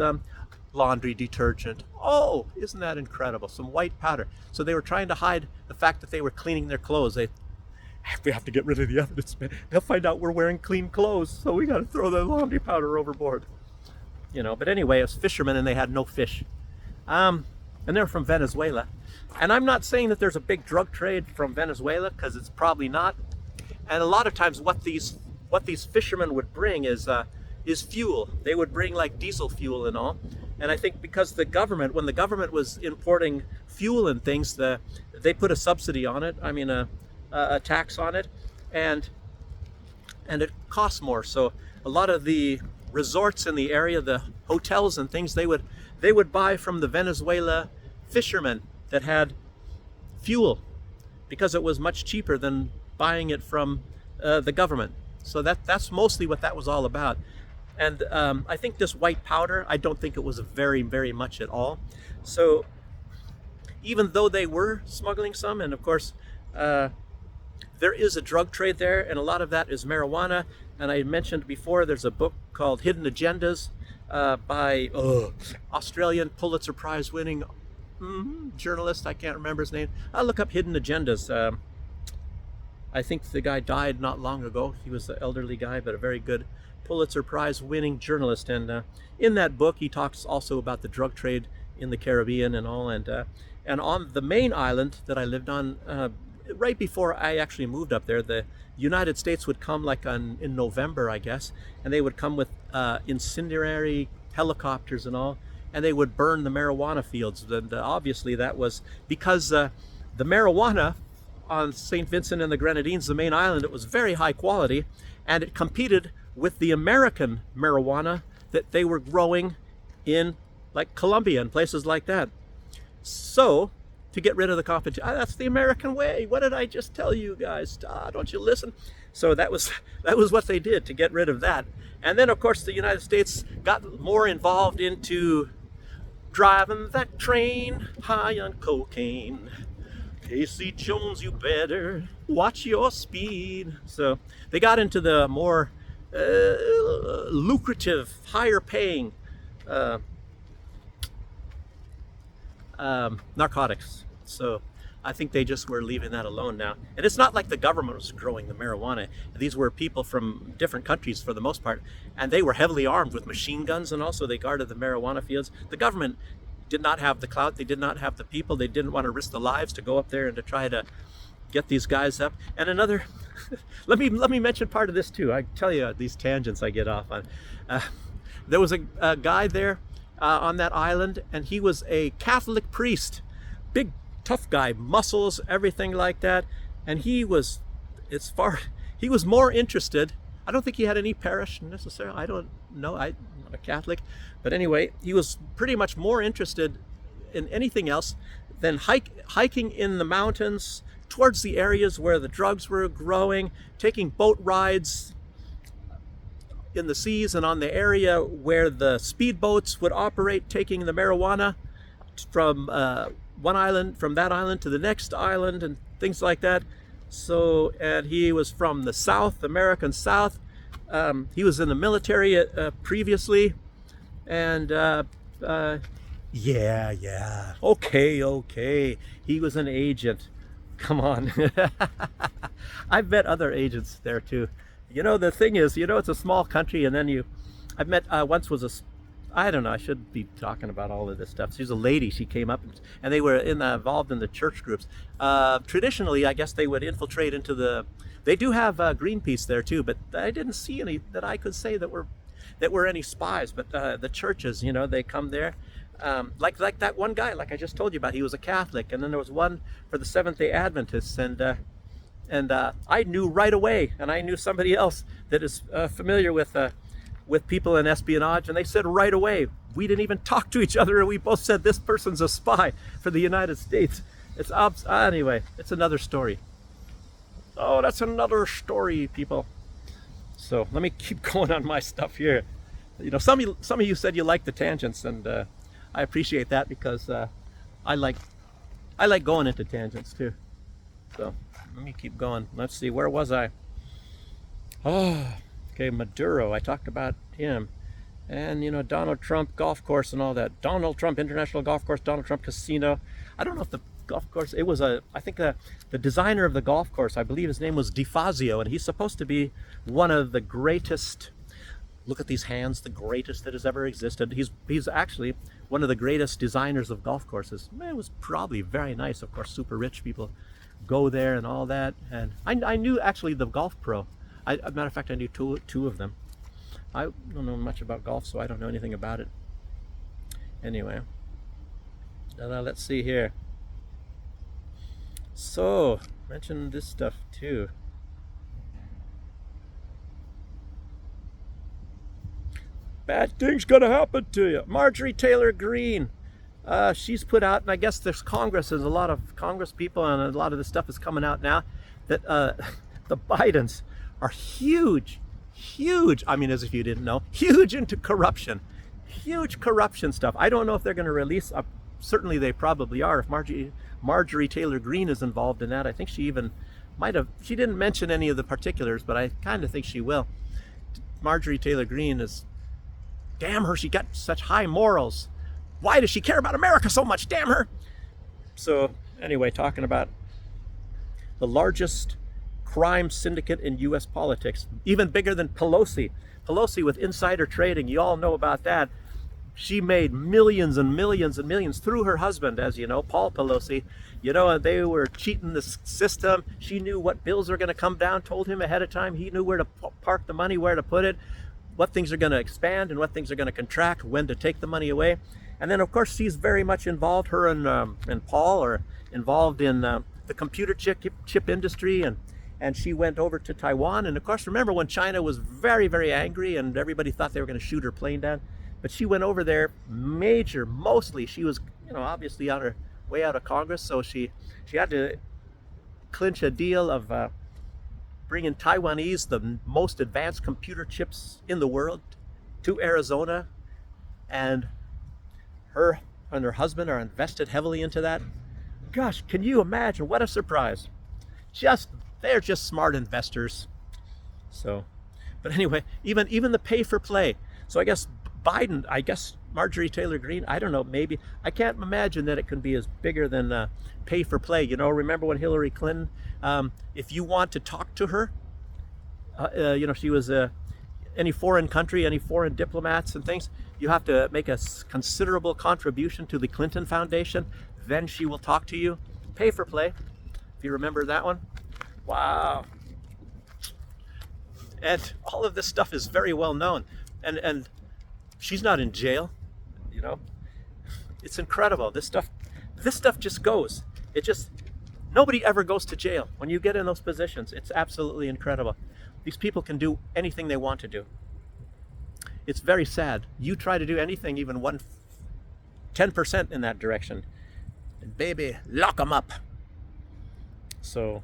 laundry detergent. Oh, isn't that incredible? Some white powder. So they were trying to hide the fact that they were cleaning their clothes. We have to get rid of the evidence, man. They'll find out we're wearing clean clothes, so we got to throw the laundry powder overboard. But anyway, it was fishermen and they had no fish. And they're from Venezuela. And I'm not saying that there's a big drug trade from Venezuela, because it's probably not. And a lot of times what these fishermen would bring is fuel. They would bring like diesel fuel and all. And I think because when the government was importing fuel and things, they put a subsidy on it. I mean, a tax on it, and it costs more. So a lot of the resorts in the area, the hotels and things, they would buy from the Venezuela fishermen that had fuel, because it was much cheaper than buying it from the government. So that's mostly what that was all about. And I think this white powder, I don't think it was very, very much at all. So even though they were smuggling some, and of course, there is a drug trade there, and a lot of that is marijuana. And I mentioned before, there's a book called Hidden Agendas by Australian Pulitzer Prize winning journalist. I can't remember his name. I'll look up Hidden Agendas. I think the guy died not long ago. He was an elderly guy, but a very good Pulitzer Prize winning journalist. And in that book, he talks also about the drug trade in the Caribbean and all. And on the main island that I lived on, right before I actually moved up there, the United States would come like in November, I guess, and they would come with incendiary helicopters and all, and they would burn the marijuana fields. And obviously that was because the marijuana on St. Vincent and the Grenadines, the main island, it was very high quality, and it competed with the American marijuana that they were growing in like Colombia and places like that. So to get rid of the competition, that's the American way. What did I just tell you guys? Don't you listen? So that was what they did to get rid of that. And then of course the United States got more involved into driving that train high on cocaine. Casey Jones, you better watch your speed. So they got into the more lucrative, higher paying narcotics. So I think they just were leaving that alone now. And it's not like the government was growing the marijuana. These were people from different countries for the most part, and they were heavily armed with machine guns, and also they guarded the marijuana fields. The government did not have the clout, they did not have the people, they didn't want to risk the lives to go up there and to try to get these guys up. And another, let me mention part of this too. I tell you, these tangents I get off on. There was a guy there on that island, and he was a Catholic priest, big tough guy, muscles, everything like that. And he was more interested. I don't think he had any parish necessarily. I don't know. I'm not a Catholic, but anyway, he was pretty much more interested in anything else than hiking in the mountains towards the areas where the drugs were growing, taking boat rides in the seas and on the area where the speedboats would operate, taking the marijuana from from that island to the next island and things like that. So, and he was from the South, American South. He was in the military previously, and yeah, okay. He was an agent. Come on. I've met other agents there too. You know, the thing is, it's a small country, and then I've met, once was I don't know, I shouldn't be talking about all of this stuff. She's a lady, she came up, and they were involved in the church groups. Traditionally, I guess they would infiltrate into they do have Greenpeace there too, but I didn't see any that I could say that were any spies. But the churches, they come there. Like that one guy, like I just told you about, he was a Catholic, and then there was one for the Seventh-day Adventists, and I knew right away, and I knew somebody else that is familiar with people in espionage, and they said right away, we didn't even talk to each other, and we both said this person's a spy for the United States. Anyway, it's another story. Oh, that's another story, people. So let me keep going on my stuff here. Some of you said you like the tangents, and I appreciate that, because I like going into tangents too. So let me keep going. Let's see, where was I? Okay, Maduro, I talked about him. And, Donald Trump golf course and all that. Donald Trump International Golf Course, Donald Trump Casino. I don't know if the golf course, it was I think the designer of the golf course, I believe his name was DeFazio, and he's supposed to be one of the greatest, look at these hands, the greatest that has ever existed. He's actually one of the greatest designers of golf courses. Man, it was probably very nice. Of course, super rich people go there and all that. And I knew actually the golf pro. As a matter of fact, I knew two of them. I don't know much about golf, so I don't know anything about it. Anyway, let's see here. So, mention this stuff too. Bad things gonna happen to you. Marjorie Taylor Greene. She's put out, and I guess there's Congress, there's a lot of Congress people, and a lot of this stuff is coming out now, that the Bidens are huge huge, I mean, as if you didn't know, huge into corruption. Huge corruption stuff. I don't know if they're going to release, certainly they probably are. If Marjorie Taylor Greene is involved in that, I think she even might have, she didn't mention any of the particulars, but I kind of think she will. Marjorie Taylor Greene is, damn her, she got such high morals. Why does she care about America so much? Damn her. So anyway, talking about the largest crime syndicate in U.S. politics, even bigger than Pelosi. Pelosi with insider trading, you all know about that. She made millions and millions and millions through her husband, as you know, Paul Pelosi. You know, and they were cheating the system. She knew what bills are going to come down, told him ahead of time. He knew where to park the money, where to put it, what things are going to expand and what things are going to contract, when to take the money away. And then, of course, she's very much involved, her and Paul are involved in the computer chip industry, and she went over to Taiwan. And of course, remember when China was very, very angry and everybody thought they were going to shoot her plane down? But she went over there mostly. She was, you know, obviously on her way out of Congress, so she had to clinch a deal of bringing Taiwanese, the most advanced computer chips in the world, to Arizona. And her and her husband are invested heavily into that. Gosh, can you imagine? What a surprise. They're just smart investors. So, but anyway, even the pay for play. So I guess Biden, Marjorie Taylor Greene, I don't know, maybe, I can't imagine that it can be as bigger than pay for play. You know, remember when Hillary Clinton, if you want to talk to her, you know, she was any foreign country, any foreign diplomats and things, you have to make a considerable contribution to the Clinton Foundation, then she will talk to you. Pay for play, if you remember that one. Wow. And all of this stuff is very well known. And she's not in jail, you know. It's incredible. This stuff just goes. Nobody ever goes to jail. When you get in those positions, it's absolutely incredible. These people can do anything they want to do. It's very sad. You try to do anything, even 10% in that direction, and baby, lock them up. So,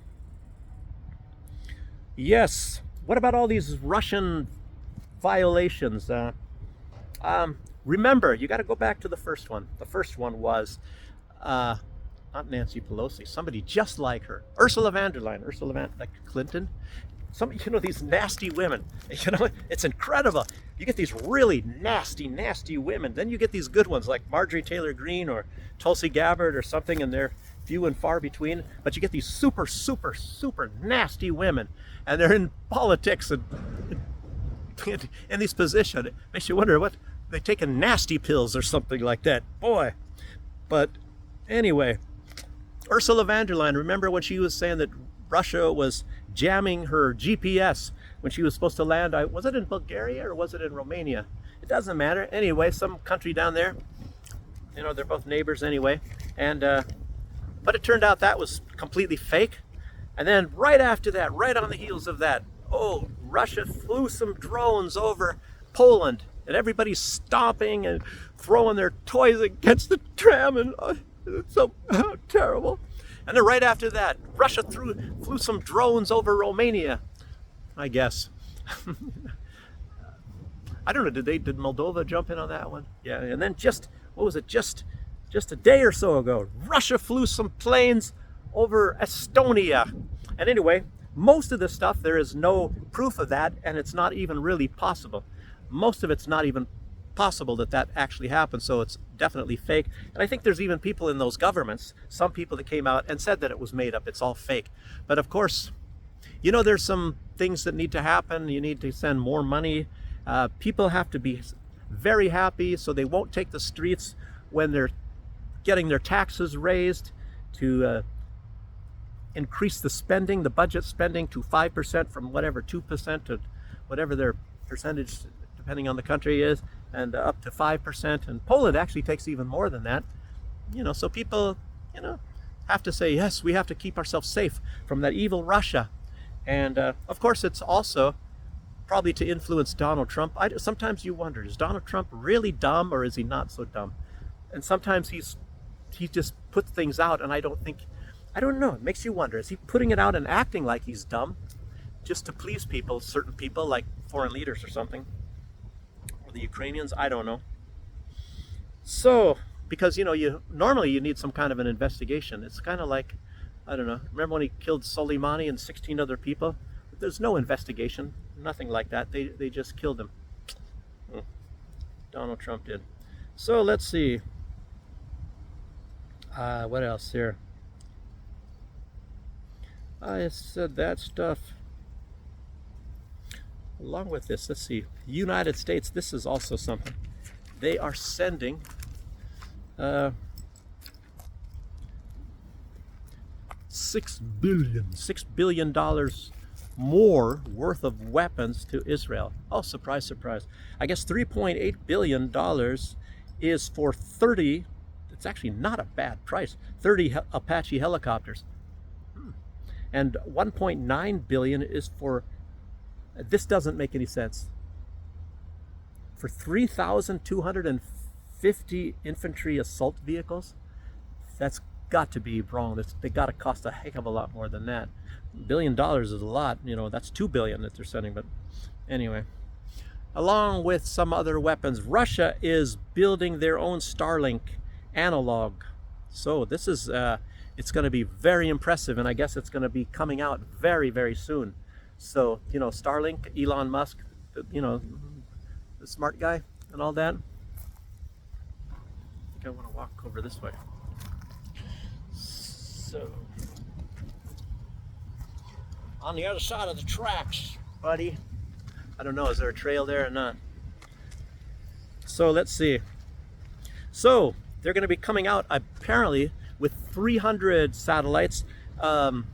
yes. What about all these Russian violations? Remember, you got to go back to the first one. The first one was not Nancy Pelosi, somebody just like her, Ursula von der Leyen, like Clinton. You know, these nasty women. You know, it's incredible. You get these really nasty, nasty women. Then you get these good ones like Marjorie Taylor Greene or Tulsi Gabbard or something, and they're few and far between. But you get these super, super, super nasty women, and they're in politics and in these positions. It makes you wonder what they taking nasty pills or something like that. Boy. But anyway, Ursula von der Leyen, remember when she was saying that Russia was jamming her GPS when she was supposed to land? Was it in Bulgaria or was it in Romania? It doesn't matter. Anyway, some country down there. You know, they're both neighbors anyway. And but it turned out that was completely fake. And then right after that, right on the heels of that, Russia flew some drones over Poland, and everybody's stomping and throwing their toys against the tram, and it's so terrible. And then right after that, Russia flew some drones over Romania, I guess. I don't know, did Moldova jump in on that one? Yeah, and then just a day or so ago, Russia flew some planes over Estonia. And anyway, most of the stuff, there is no proof of that, and it's not even really possible. Most of it's not even possible that actually happened, so it's definitely fake. And I think there's even people in those governments, some people that came out and said that it was made up, it's all fake. But of course, you know, there's some things that need to happen. You need to send more money. People have to be very happy so they won't take the streets when they're getting their taxes raised to increase the spending, the budget spending, to 5% from whatever 2% to whatever their percentage, depending on the country, is, and up to 5%. And Poland actually takes even more than that. You know, so people, you know, have to say, yes, we have to keep ourselves safe from that evil Russia. And of course, it's also probably to influence Donald Trump. Sometimes you wonder, is Donald Trump really dumb, or is he not so dumb? And sometimes he just puts things out, and I don't know, it makes you wonder, is he putting it out and acting like he's dumb just to please people, certain people, like foreign leaders or something, or the Ukrainians. I don't know. So, because you normally you need some kind of an investigation. It's kind of like, I don't know. Remember when he killed Soleimani and 16 other people? There's no investigation, nothing like that. They just killed him. Donald Trump did. So let's see. What else here? I said that stuff. Along with this, let's see. United States, this is also something. They are sending $6 billion more worth of weapons to Israel. Oh, surprise, surprise. I guess $3.8 billion is for 30, it's actually not a bad price, 30 Apache helicopters. And 1.9 billion is for, this doesn't make any sense, for 3,250 infantry assault vehicles. That's got to be wrong. They got to cost a heck of a lot more than that. $1 billion is a lot. That's $2 billion that they're sending. But anyway, along with some other weapons, Russia is building their own Starlink analog. So this is it's going to be very impressive, and I guess it's going to be coming out very, very soon. So Starlink, Elon Musk, the smart guy and all that. I think I want to walk over this way. So, on the other side of the tracks, buddy. I don't know, is there a trail there or not? So let's see. So they're going to be coming out apparently with 300 satellites. Elon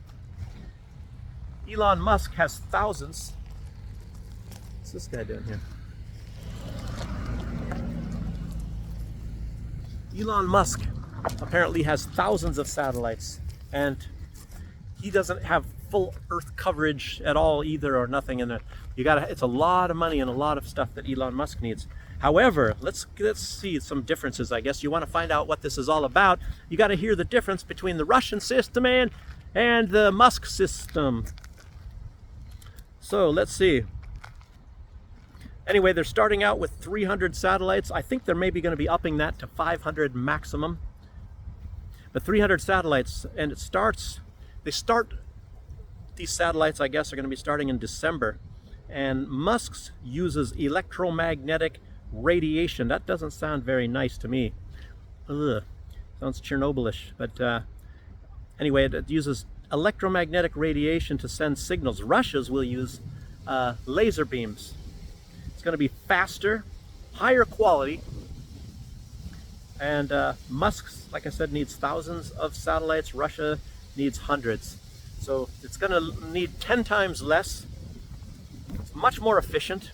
Musk has thousands. What's this guy doing here? Elon Musk apparently has thousands of satellites, and he doesn't have full Earth coverage at all either, or nothing in it. It's a lot of money and a lot of stuff that Elon Musk needs. However, let's see some differences. I guess you want to find out what this is all about. You got to hear the difference between the Russian system and the Musk system. So let's see. Anyway, they're starting out with 300 satellites. I think they're maybe going to be upping that to 500 maximum. But 300 satellites, and these satellites, I guess, are going to be starting in December. And Musk's uses electromagnetic radiation. That doesn't sound very nice to me. Ugh, sounds Chernobylish. But anyway, it uses electromagnetic radiation to send signals. Russia's will use laser beams. It's going to be faster, higher quality. And Musk's, like I said, needs thousands of satellites. Russia needs hundreds. So it's going to need 10 times less. It's much more efficient.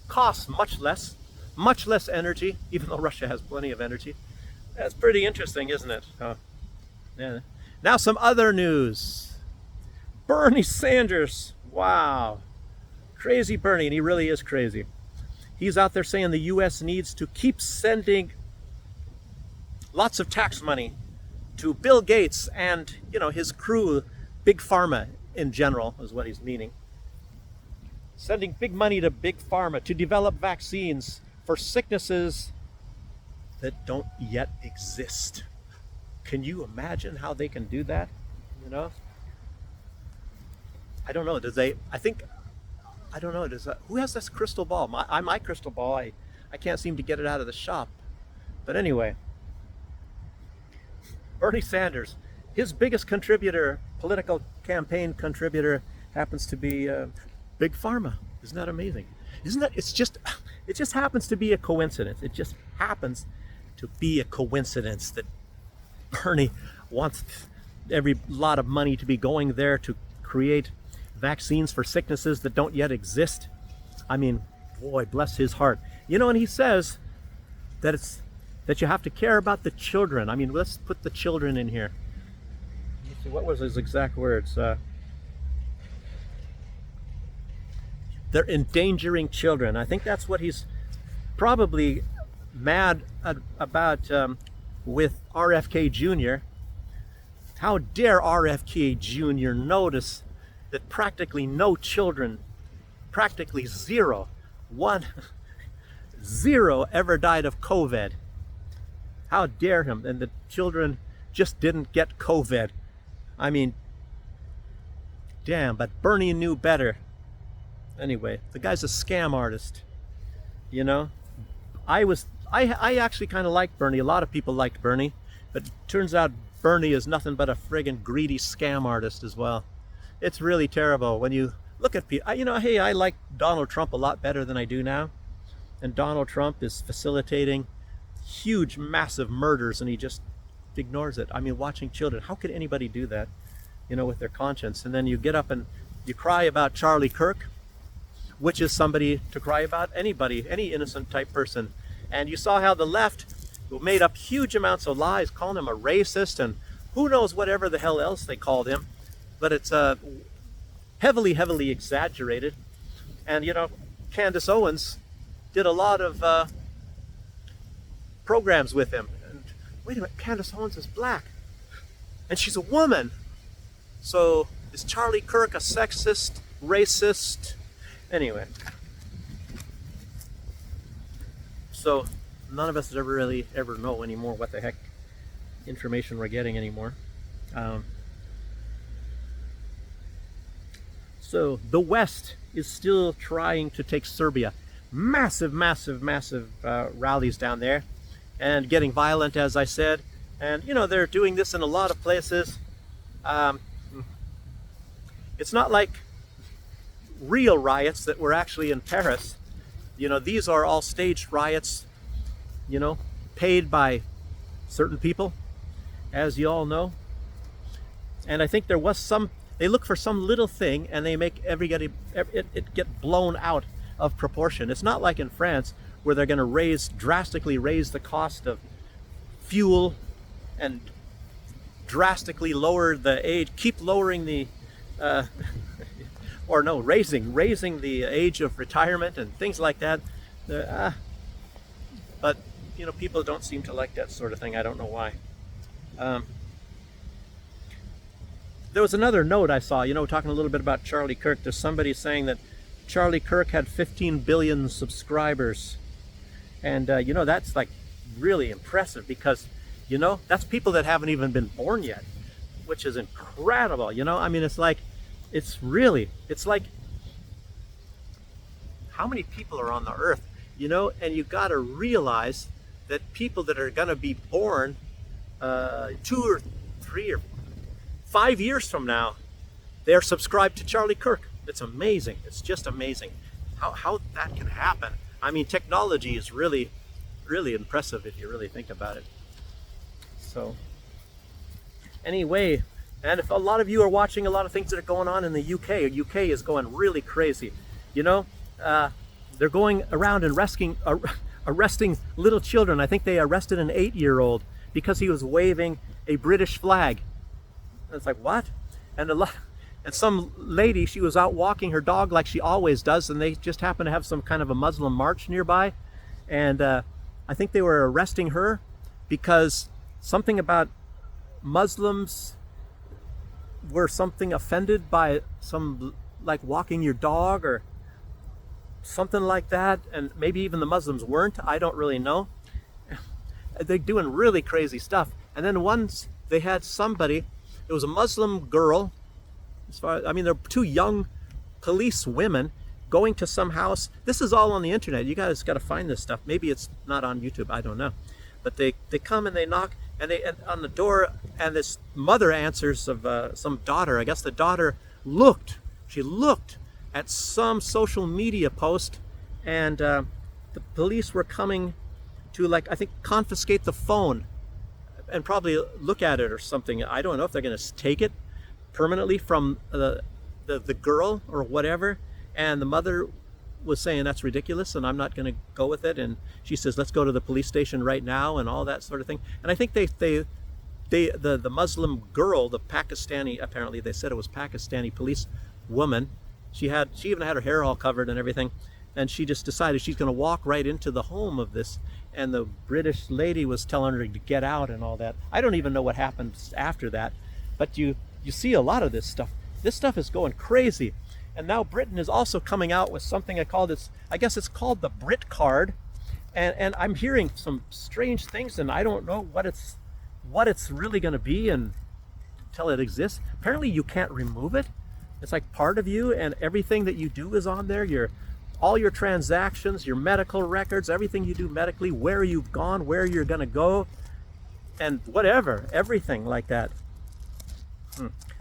Costs much less energy, even though Russia has plenty of energy. That's pretty interesting, isn't it? Yeah. Now some other news. Bernie Sanders. Wow. Crazy Bernie, and he really is crazy. He's out there saying the U.S. needs to keep sending lots of tax money to Bill Gates and, his crew, Big Pharma in general, is what he's meaning. Sending big money to Big Pharma to develop vaccines for sicknesses that don't yet exist. Can you imagine how they can do that? I don't know. I don't know. Who has this crystal ball? My crystal ball, I can't seem to get it out of the shop. But anyway, Bernie Sanders, his biggest contributor, political campaign contributor, happens to be Big Pharma. Isn't that amazing? It just happens to be a coincidence. It just happens to be a coincidence that Bernie wants every lot of money to be going there to create vaccines for sicknesses that don't yet exist. I mean, boy, bless his heart. And he says that you have to care about the children. I mean, let's put the children in here. Let's see, what was his exact words? They're endangering children. I think that's what he's probably mad about with RFK Jr. How dare RFK Jr. notice that practically no children practically zero. Zero ever died of COVID. How dare him? And the children just didn't get COVID. I mean, damn, but Bernie knew better. Anyway, the guy's a scam artist. You know, I actually kind of liked Bernie. A lot of people liked Bernie, but it turns out Bernie is nothing but a friggin' greedy scam artist as well. It's really terrible when you look at people. You know, hey, I like Donald Trump a lot better than I do now. And Donald Trump is facilitating huge, massive murders, and he just ignores it. I mean, watching children. How could anybody do that, you know, with their conscience? And then you get up and you cry about Charlie Kirk, which is somebody to cry about. Anybody, any innocent type person. And you saw how the left made up huge amounts of lies, calling him a racist and who knows whatever the hell else they called him. But it's heavily, heavily exaggerated. And, you know, Candace Owens did a lot of programs with him. And wait a minute, Candace Owens is black. And she's a woman. So is Charlie Kirk a sexist, racist? Anyway. So none of us ever know anymore what the heck information we're getting anymore. So the West is still trying to take Serbia. Massive, massive, massive rallies down there and getting violent, as I said. And, you know, they're doing this in a lot of places. It's not like real riots that were actually in Paris. You know, these are all staged riots, you know, paid by certain people, as you all know. And I think there was they look for some little thing and they make it get blown out of proportion. It's not like in France where they're going to drastically raise the cost of fuel and drastically lower the age, keep lowering the, or no, raising the age of retirement and things like that. But, you know, people don't seem to like that sort of thing. I don't know why. There was another note I saw, you know, talking a little bit about Charlie Kirk. There's somebody saying that Charlie Kirk had 15 billion subscribers. And, you know, that's like really impressive because, you know, that's people that haven't even been born yet, which is incredible. You know, I mean, it's like how many people are on the earth, you know, and you got to realize that people that are going to be born 2 or 3 or 5 years from now, they're subscribed to Charlie Kirk. It's amazing. It's just amazing how that can happen. I mean, technology is really, really impressive if you really think about it. So anyway, and if a lot of you are watching a lot of things that are going on in the UK is going really crazy. You know, they're going around and arresting little children. I think they arrested an 8-year-old because he was waving a British flag. And it's like, what? And some lady, she was out walking her dog like she always does, and they just happened to have some kind of a Muslim march nearby. And I think they were arresting her because something about Muslims were something offended by some, like walking your dog or something like that. And maybe even the Muslims weren't. I don't really know. They're doing really crazy stuff. And then once they had somebody, it was a Muslim girl. I mean, there were 2 young police women going to some house. This is all on the internet. You guys got to find this stuff. Maybe it's not on YouTube. I don't know. But they come and they knock and on the door, and this mother answers of some daughter. I guess the daughter looked at some social media post, and the police were coming to, like, I think, confiscate the phone and probably look at it or something. I don't know if they're going to take it permanently from the girl or whatever. And the mother was saying that's ridiculous and I'm not going to go with it. And she says, let's go to the police station right now and all that sort of thing. And I think the Muslim girl, the Pakistani, apparently they said it was Pakistani police woman. She even had her hair all covered and everything. And she just decided she's going to walk right into the home of this. And the British lady was telling her to get out and all that. I don't even know what happened after that. But you see a lot of this stuff. This stuff is going crazy. And now Britain is also coming out with something I guess it's called the Brit card. And I'm hearing some strange things, and I don't know what it's really going to be until it exists. Apparently you can't remove it. It's like part of you, and everything that you do is on there. All your transactions, your medical records, everything you do medically, where you've gone, where you're going to go, and whatever, everything like that.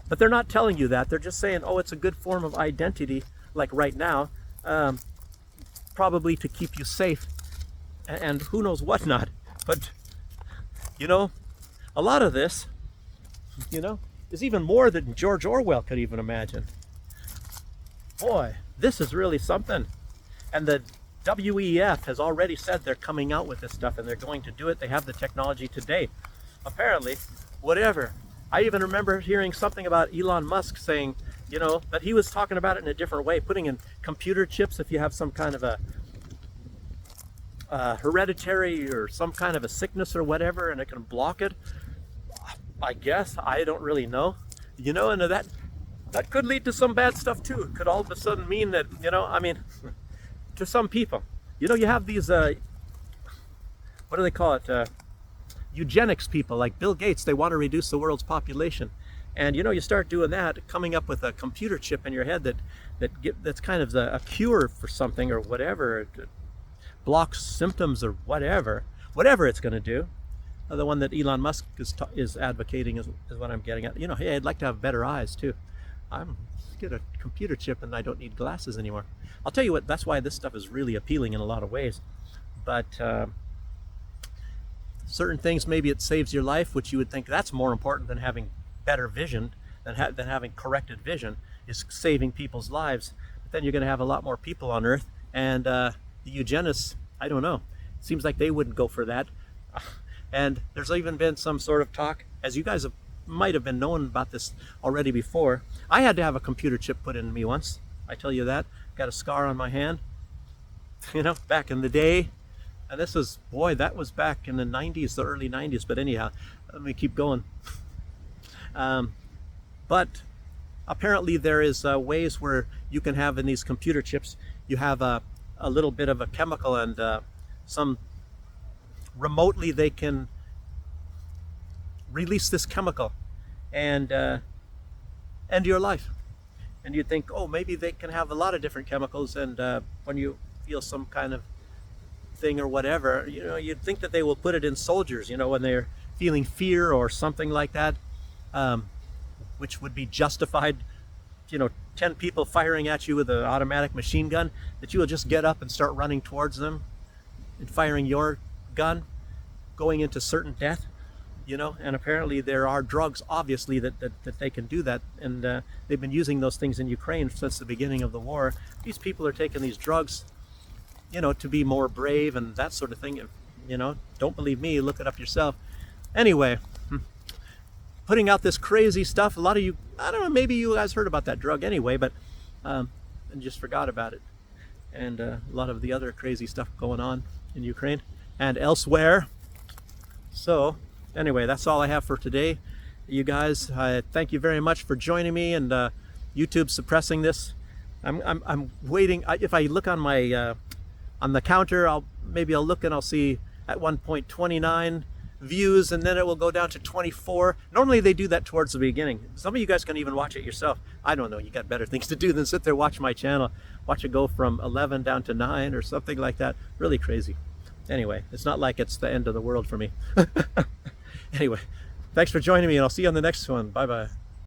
But they're not telling you that. They're just saying, oh, it's a good form of identity, like right now, probably to keep you safe, and who knows what not. But, a lot of this, is even more than George Orwell could even imagine. Boy, this is really something. And the WEF has already said they're coming out with this stuff, and they're going to do it. They have the technology today. Apparently, whatever. I even remember hearing something about Elon Musk saying, that he was talking about it in a different way, putting in computer chips if you have some kind of a hereditary or some kind of a sickness or whatever, and it can block it. I guess. I don't really know. And that could lead to some bad stuff too. It could all of a sudden mean that, to some people, you have these, what do they call it? Eugenics people like Bill Gates. They want to reduce the world's population. And, you start doing that, coming up with a computer chip in your head that's kind of a cure for something or whatever. It blocks symptoms or whatever it's going to do. The one that Elon Musk is advocating is what I'm getting at. Hey, I'd like to have better eyes too. I'm get a computer chip and I don't need glasses anymore. I'll tell you what, that's why this stuff is really appealing in a lot of ways. But certain things, maybe it saves your life, which you would think that's more important than having better vision, than having corrected vision, is saving people's lives. But then you're going to have a lot more people on Earth, and the eugenists, I don't know. It seems like they wouldn't go for that. And there's even been some sort of talk, as you guys might have been knowing about this already before. I had to have a computer chip put in me once. I tell you that. Got a scar on my hand, back in the day. And this was, that was back in the 90s, the early 90s. But anyhow, let me keep going. But apparently there is ways where you can have in these computer chips, you have a little bit of a chemical, and some remotely they can release this chemical and end your life. And you'd think, oh, maybe they can have a lot of different chemicals, and when you feel some kind of thing or whatever, you'd think that they will put it in soldiers, when they're feeling fear or something like that, which would be justified, 10 people firing at you with an automatic machine gun, that you will just get up and start running towards them and firing your gun, going into certain death, and apparently there are drugs, obviously, that they can do that, and they've been using those things in Ukraine since the beginning of the war. These people are taking these drugs, to be more brave and that sort of thing. Don't believe me, look it up yourself. Anyway, putting out this crazy stuff. A lot of you, I don't know, maybe you guys heard about that drug anyway, but and just forgot about it. And a lot of the other crazy stuff going on in Ukraine and elsewhere. So anyway, that's all I have for today. You guys, thank you very much for joining me, and YouTube suppressing this. I'm waiting. If I look on my on the counter, I'll look and I'll see at one point 29 views, and then it will go down to 24. Normally they do that towards the beginning. Some of you guys can even watch it yourself. I don't know, you got better things to do than sit there watch my channel, watch it go from 11 down to 9 or something like that. Really crazy. Anyway, it's not like it's the end of the world for me. Anyway, thanks for joining me, and I'll see you on the next one. Bye bye.